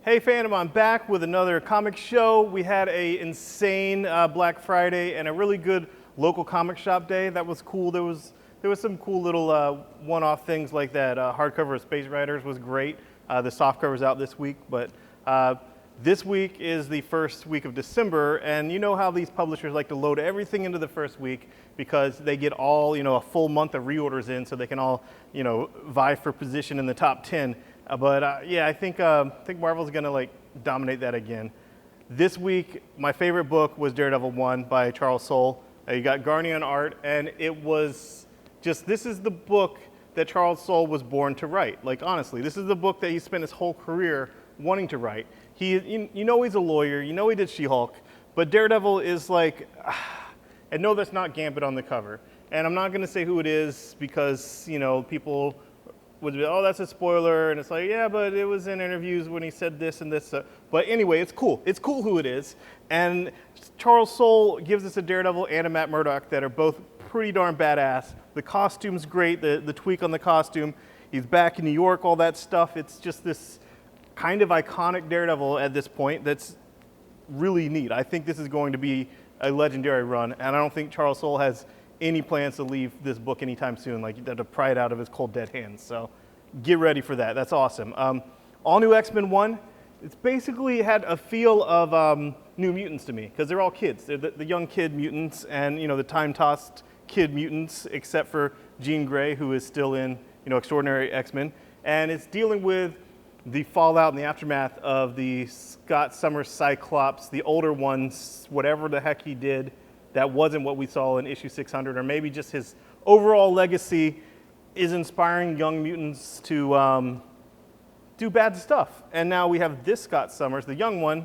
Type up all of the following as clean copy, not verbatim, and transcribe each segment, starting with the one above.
Hey Fandom, I'm back with another comic show. We had a insane Black Friday and a really good local comic shop day. That was cool. There was some cool little one-off things like that. Hardcover of Space Riders was great. The softcover's out this week, but this week is the first week of December, and you know how these publishers like to load everything into the first week because they get all, a full month of reorders in so they can all, vie for position in the top 10. Yeah, I think Marvel's gonna dominate that again. This week, my favorite book was Daredevil 1 by Charles Soule. You got Garnier on art, and it was just, this is the book that Charles Soule was born to write. Like, honestly, this is the book that he spent his whole career wanting to write. He's a lawyer, he did She-Hulk, but Daredevil is and no, that's not Gambit on the cover. And I'm not gonna say who it is because, people would be, oh, that's a spoiler, and it's like, yeah, but it was in interviews when he said this and this. But anyway, it's cool. It's cool who it is. And Charles Soule gives us a Daredevil and a Matt Murdock that are both pretty darn badass. The costume's great, the tweak on the costume. He's back in New York, all that stuff. It's just this kind of iconic Daredevil at this point that's really neat. I think this is going to be a legendary run, and I don't think Charles Soule has any plans to leave this book anytime soon, to pry it out of his cold dead hands. So get ready for that. That's awesome. All New X-Men 1, it's basically had a feel of New Mutants to me, because they're all kids. They're the young kid mutants and the time-tossed kid mutants, except for Jean Grey, who is still in Extraordinary X-Men. And it's dealing with the fallout and the aftermath of the Scott Summers Cyclops, the older ones, whatever the heck he did, that wasn't what we saw in issue 600, or maybe just his overall legacy is inspiring young mutants to do bad stuff. And now we have this Scott Summers, the young one,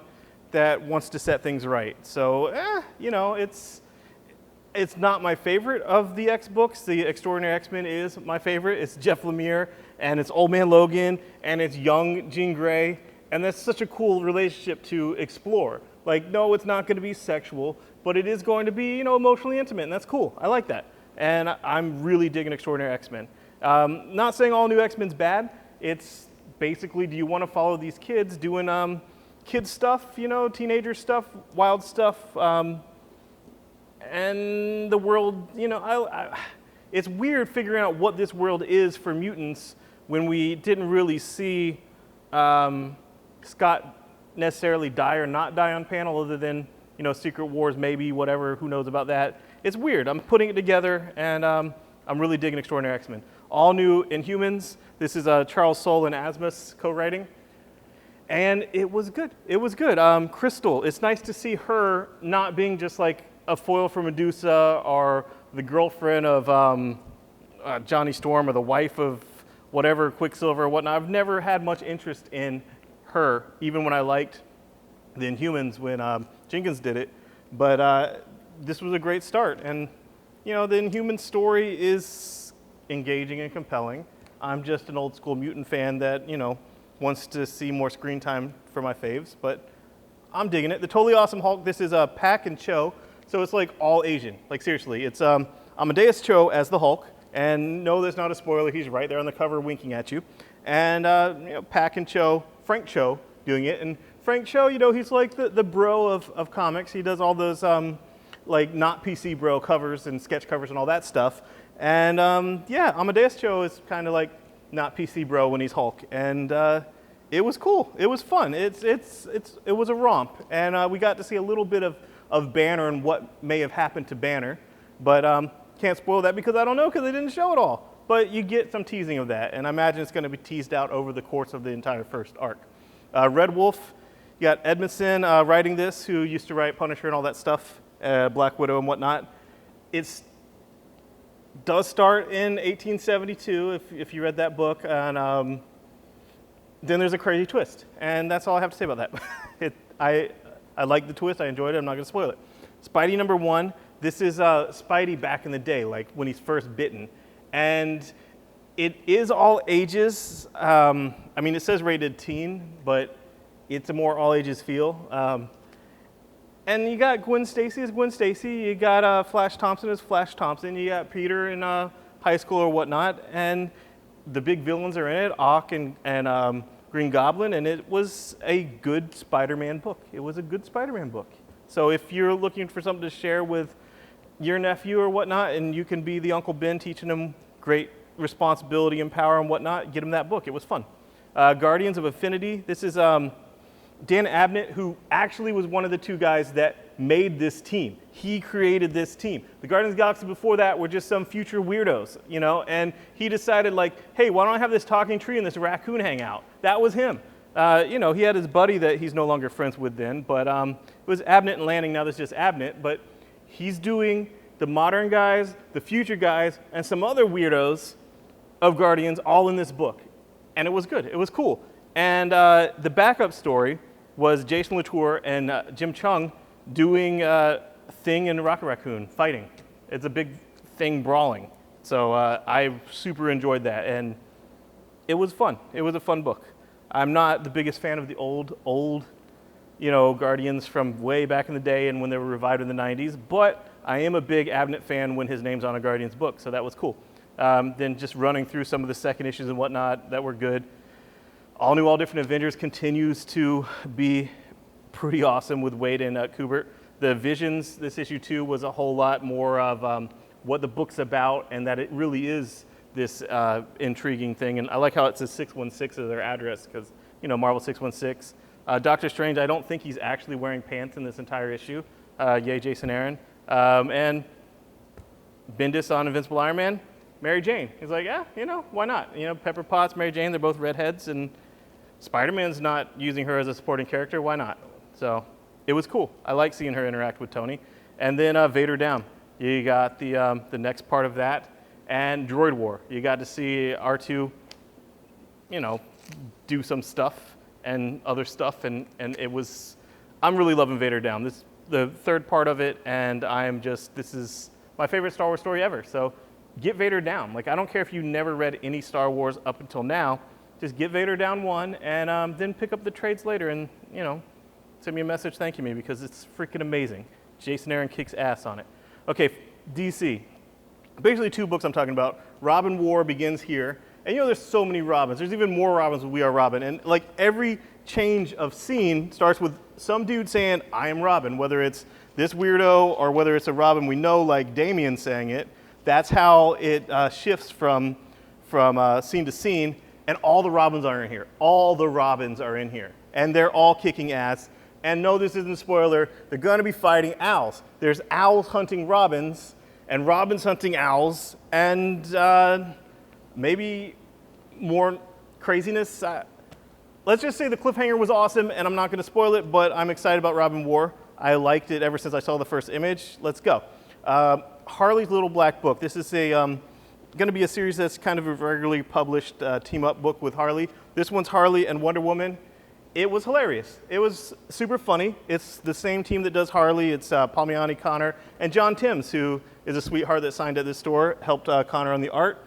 that wants to set things right. So, it's not my favorite of the X books. The Extraordinary X-Men is my favorite. It's Jeff Lemire, and it's Old Man Logan, and it's young Jean Grey, and that's such a cool relationship to explore. No, it's not going to be sexual, but it is going to be, emotionally intimate, and that's cool. I like that. And I'm really digging Extraordinary X-Men. Not saying all New X-Men's bad. It's basically, do you want to follow these kids doing kid stuff, teenager stuff, wild stuff, and the world, it's weird figuring out what this world is for mutants when we didn't really see Scott necessarily die or not die on panel, other than Secret Wars, maybe, whatever, who knows about that. It's weird. I'm putting it together, and I'm really digging Extraordinary X-Men. All new Inhumans. This is Charles Soule and Asmus co-writing, and it was good. It was good. Crystal, it's nice to see her not being just like a foil for Medusa or the girlfriend of Johnny Storm or the wife of whatever, Quicksilver or whatnot. I've never had much interest in her, even when I liked the Inhumans when Jenkins did it. But this was a great start. And, the Inhuman story is engaging and compelling. I'm just an old school mutant fan that, wants to see more screen time for my faves. But I'm digging it. The Totally Awesome Hulk, this is Pak and Cho. So it's all Asian. Seriously, it's Amadeus Cho as the Hulk. And no, that's not a spoiler. He's right there on the cover winking at you. And Pak and Cho, Frank Cho doing it. And Frank Cho, he's the bro of comics. He does all those not PC bro covers and sketch covers and all that stuff. And Amadeus Cho is kind of not PC bro when he's Hulk. And it was cool. It was fun. It was a romp. And we got to see a little bit of Banner and what may have happened to Banner. But can't spoil that because I don't know, because they didn't show it all. But you get some teasing of that, and I imagine it's going to be teased out over the course of the entire first arc. Red Wolf, you got Edmondson writing this, who used to write Punisher and all that stuff, Black Widow and whatnot. It does start in 1872, if you read that book, and then there's a crazy twist, and that's all I have to say about that. I like the twist, I enjoyed it, I'm not going to spoil it. Spidey number 1, this is Spidey back in the day, when he's first bitten. And it is all ages. It says rated teen, but it's a more all ages feel. And you got Gwen Stacy as Gwen Stacy. You got Flash Thompson as Flash Thompson. You got Peter in high school or whatnot. And the big villains are in it, Ock and Green Goblin, and it was a good Spider-Man book. It was a good Spider-Man book. So if you're looking for something to share with your nephew or whatnot, and you can be the Uncle Ben teaching him great responsibility and power and whatnot, get him that book. It was fun. Guardians of Affinity. This is Dan Abnett, who actually was one of the two guys that made this team. He created this team. The Guardians of the Galaxy before that were just some future weirdos, you know, and he decided like, hey, why don't I have this talking tree and this raccoon hang out? That was him. You know, he had his buddy that he's no longer friends with then, but it was Abnett and Lanning. Now that's just Abnett, but he's doing the modern guys, the future guys, and some other weirdos of Guardians all in this book. And it was good. It was cool. And the backup story was Jason Latour and Jim Chung doing Thing and Rocket Raccoon fighting. It's a big thing brawling. So I super enjoyed that. And it was fun. It was a fun book. I'm not the biggest fan of the old, you know, Guardians from way back in the day and when they were revived in the 90s, but I am a big Abnett fan when his name's on a Guardians book, so that was cool. Then just running through some of the second issues and whatnot that were good. All New, All Different Avengers continues to be pretty awesome with Wade and Kubert. The Visions, this issue 2, was a whole lot more of what the book's about and that it really is this intriguing thing. And I like how it says 616 as their address because, you know, Marvel 616. Doctor Strange, I don't think he's actually wearing pants in this entire issue. Yay, Jason Aaron. And Bendis on Invincible Iron Man, Mary Jane. He's like, yeah, you know, why not? You know, Pepper Potts, Mary Jane, they're both redheads, and Spider-Man's not using her as a supporting character. Why not? So it was cool. I like seeing her interact with Tony. And then Vader Down. You got the next part of that. And Droid War. You got to see R2, you know, do some stuff and other stuff, and it was, I'm really loving Vader Down. This the third part of it, and this is my favorite Star Wars story ever. So get Vader Down. Like, I don't care if you never read any Star Wars up until now, just get Vader Down 1, and then pick up the trades later, and, you know, send me a message thanking me, because it's freaking amazing. Jason Aaron kicks ass on it. Okay, DC. Basically 2 books I'm talking about. Robin War begins here. And you know there's so many Robins. There's even more Robins with We Are Robin. And like every change of scene starts with some dude saying, I am Robin, whether it's this weirdo or whether it's a Robin we know like Damian saying it. That's how it shifts from scene to scene. And all the Robins are in here. All the Robins are in here. And they're all kicking ass. And no, this isn't a spoiler. They're going to be fighting owls. There's owls hunting Robins and Robins hunting owls, and maybe more craziness. Let's just say the cliffhanger was awesome, and I'm not going to spoil it, but I'm excited about Robin War. I liked it ever since I saw the first image. Let's go. Harley's Little Black Book. This is going to be a series that's kind of a regularly published team-up book with Harley. This one's Harley and Wonder Woman. It was hilarious. It was super funny. It's the same team that does Harley. It's Palmiani, Connor, and John Timms, who is a sweetheart that signed at this store, helped Connor on the art.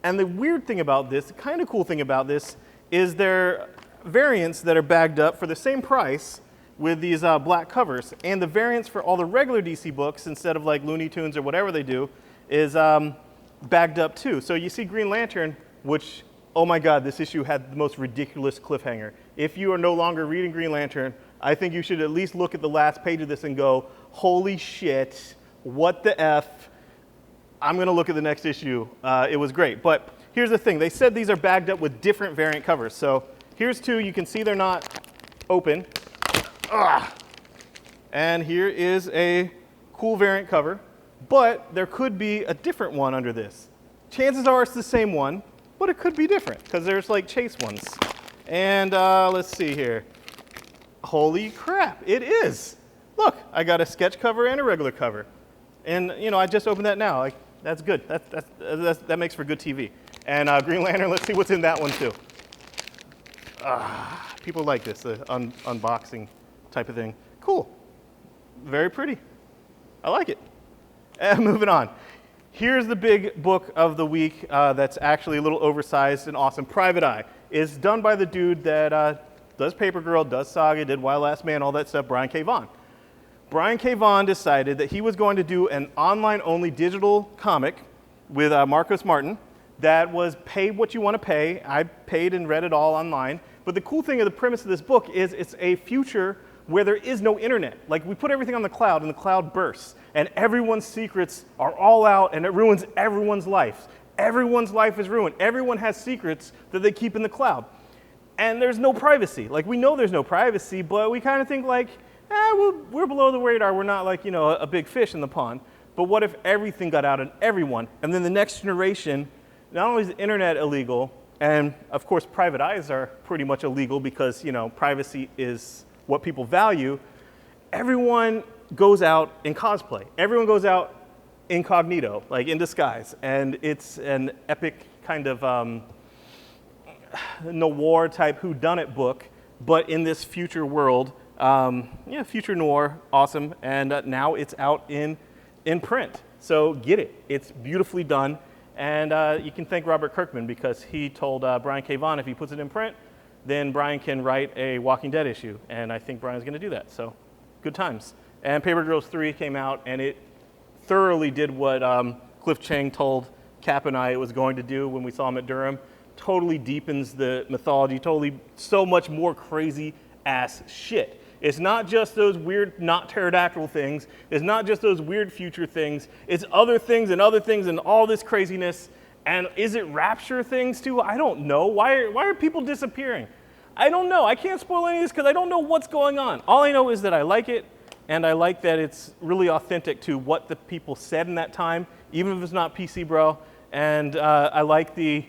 And the weird thing about this, the kind of cool thing about this, is there are variants that are bagged up for the same price with these black covers. And the variants for all the regular DC books, instead of like Looney Tunes or whatever they do, is bagged up too. So you see Green Lantern, which, oh my God, this issue had the most ridiculous cliffhanger. If you are no longer reading Green Lantern, I think you should at least look at the last page of this and go, holy shit, what the F? I'm going to look at the next issue. It was great. But here's the thing. They said these are bagged up with different variant covers. So here's 2. You can see they're not open. Ugh. And here is a cool variant cover. But there could be a different one under this. Chances are it's the same one, but it could be different because there's like chase ones. And let's see here. Holy crap, it is. Look, I got a sketch cover and a regular cover. And, you know, I just opened that now. Like, that's good. That makes for good TV. And Green Lantern, let's see what's in that one too. People like this, unboxing type of thing. Cool. Very pretty. I like it. And moving on. Here's the big book of the week that's actually a little oversized and awesome. Private Eye. It's done by the dude that does Paper Girl, does Saga, did Wild Last Man, all that stuff, Brian K. Vaughan. Brian K. Vaughan decided that he was going to do an online-only digital comic with Marcos Martin that was pay what you want to pay. I paid and read it all online. But the cool thing of the premise of this book is it's a future where there is no internet. Like, we put everything on the cloud and the cloud bursts and everyone's secrets are all out and it ruins everyone's life. Everyone's life is ruined. Everyone has secrets that they keep in the cloud. And there's no privacy. Like, we know there's no privacy, but we kind of think like, we're below the radar. We're not like, a big fish in the pond. But what if everything got out and everyone, and then the next generation, not only is the internet illegal, and of course private eyes are pretty much illegal because, privacy is what people value, everyone goes out in cosplay. Everyone goes out incognito, like in disguise. And it's an epic kind of noir type whodunit book, but in this future world. Future noir, awesome. And now it's out in print. So get it. It's beautifully done. And you can thank Robert Kirkman because he told Brian K. Vaughan if he puts it in print, then Brian can write a Walking Dead issue. And I think Brian's going to do that. So good times. And Paper Girls 3 came out, and it thoroughly did what Cliff Chiang told Cap and I it was going to do when we saw him at Durham. Totally deepens the mythology, so much more crazy ass shit. It's not just those weird, not pterodactyl things. It's not just those weird future things. It's other things and all this craziness. And is it rapture things too? I don't know. Why are people disappearing? I don't know. I can't spoil any of this because I don't know what's going on. All I know is that I like it, and I like that it's really authentic to what the people said in that time, even if it's not PC, bro. And I like the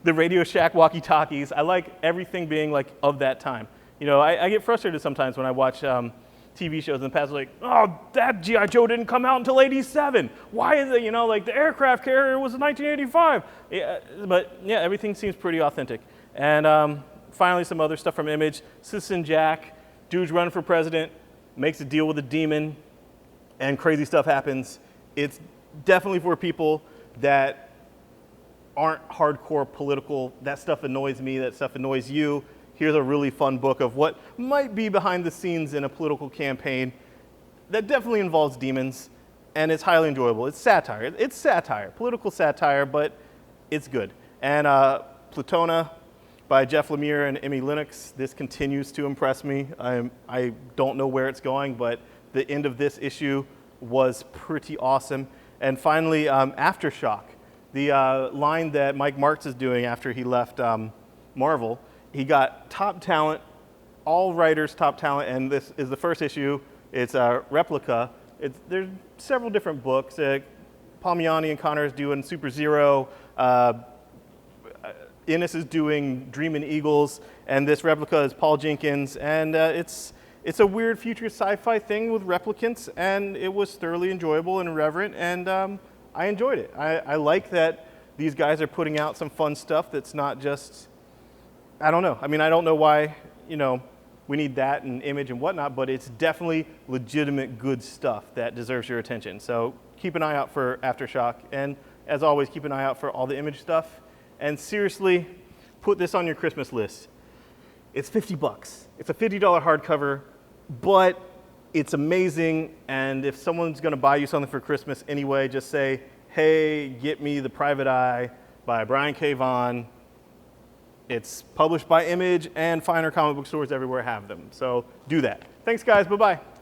Radio Shack walkie-talkies. I like everything being like of that time. I get frustrated sometimes when I watch TV shows in the past, like, oh, that G.I. Joe didn't come out until '87. Why is it, like the aircraft carrier was in 1985. But everything seems pretty authentic. And finally, some other stuff from Image. Citizen Jack, dude's running for president, makes a deal with a demon, and crazy stuff happens. It's definitely for people that aren't hardcore political. That stuff annoys me, that stuff annoys you. Here's a really fun book of what might be behind the scenes in a political campaign that definitely involves demons, and it's highly enjoyable. It's satire. It's satire, political satire, but it's good. And Plutona by Jeff Lemire and Emmy Lennox. This continues to impress me. I don't know where it's going, but the end of this issue was pretty awesome. And finally, Aftershock, the line that Mike Martz is doing after he left Marvel. He got top talent, all writers top talent, and this is the first issue. It's a replica. There's several different books. Palmiani and Connor is doing Super Zero. Innes is doing Dreamin' Eagles, and this replica is Paul Jenkins. And it's a weird future sci-fi thing with replicants, and it was thoroughly enjoyable and irreverent, and I enjoyed it. I like that these guys are putting out some fun stuff that's not just, I don't know. I mean, I don't know why, we need that and Image and whatnot, but it's definitely legitimate good stuff that deserves your attention. So keep an eye out for Aftershock, and as always, keep an eye out for all the Image stuff. And seriously, put this on your Christmas list. It's $50. It's a $50 hardcover, but it's amazing. And if someone's going to buy you something for Christmas anyway, just say, hey, get me The Private Eye by Brian K. Vaughan. It's published by Image, and finer comic book stores everywhere have them. So do that. Thanks, guys. Bye-bye.